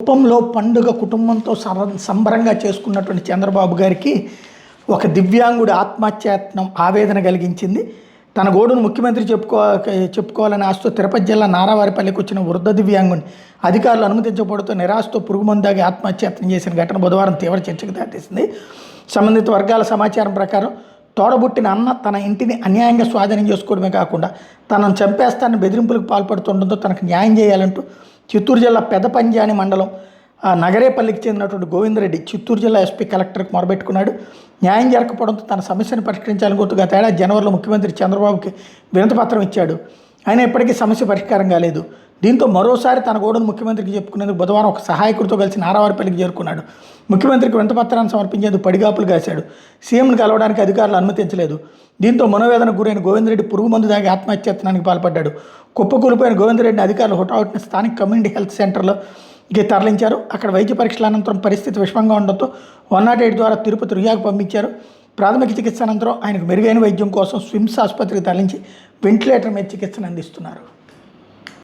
కుప్పంలో పండుగ కుటుంబంతో సంబరంగా చేసుకున్నటువంటి చంద్రబాబు గారికి ఒక దివ్యాంగుడి ఆత్మహత్యాయత్నం ఆవేదన కలిగించింది. తన గోడును ముఖ్యమంత్రి చెప్పుకోవాలని ఆశతో తిరుపతి జిల్లా నారావారిపల్లికి వచ్చిన వృద్ధ దివ్యాంగుని అధికారులు అనుమతించకపోవడంతో నిరాశతో పురుగుమందాగి ఆత్మహత్యాయత్నం చేసిన ఘటన బుధవారం తీవ్ర చర్చకు దాటేసింది. సంబంధిత వర్గాల సమాచారం ప్రకారం తోడబుట్టిన అన్న తన ఇంటిని అన్యాయంగా స్వాధీనం చేసుకోవడమే కాకుండా తనను చంపేస్తానని బెదిరింపులకు పాల్పడుతుండడంతో తనకు న్యాయం చేయాలంటూ చిత్తూరు జిల్లా పెదపంజాని మండలం నగరేపల్లికి చెందినటువంటి గోవిందరెడ్డి చిత్తూరు జిల్లా ఎస్పీ కలెక్టర్కి మొరబెట్టుకున్నాడు. న్యాయం జరగకపోవడంతో తన సమస్యను పరిష్కరించాలని కోరుతూ గత ఏడాది జనవరిలో ముఖ్యమంత్రి చంద్రబాబుకి వినతిపత్రం ఇచ్చాడు. అయినా ఇప్పటికీ సమస్య పరిష్కారం కాలేదు. దీంతో మరోసారి తన గోడును ముఖ్యమంత్రికి చెప్పుకునేందుకు బుధవారం ఒక సహాయకుడితో కలిసి నారావారిపల్లికి చేరుకున్నాడు. ముఖ్యమంత్రికి వినతిపత్రాన్ని సమర్పించేందుకు పడిగాపులు కాశాడు. సీఎంను కలవడానికి అధికారులు అనుమతించలేదు. దీంతో మనోవేదనకు గురైన గోవిందరెడ్డి పురుగు మందు దాగి ఆత్మహత్యాయత్నానికి పాల్పడ్డాడు. కుప్పకూలిపోయిన గోవిందరెడ్డిని అధికారులు హుటాహుటిన స్థానిక కమ్యూనిటీ హెల్త్ సెంటర్లోకి తరలించారు. అక్కడ వైద్య పరీక్షల అనంతరం పరిస్థితి విషమంగా ఉండడంతో 108 ద్వారా తిరుపతి రుయాకు పంపించారు. ప్రాథమిక చికిత్స అనంతరం ఆయనకు మెరుగైన వైద్యం కోసం స్విమ్స్ ఆసుపత్రికి తరలించి వెంటిలేటర్ మీద చికిత్సను అందిస్తున్నారు.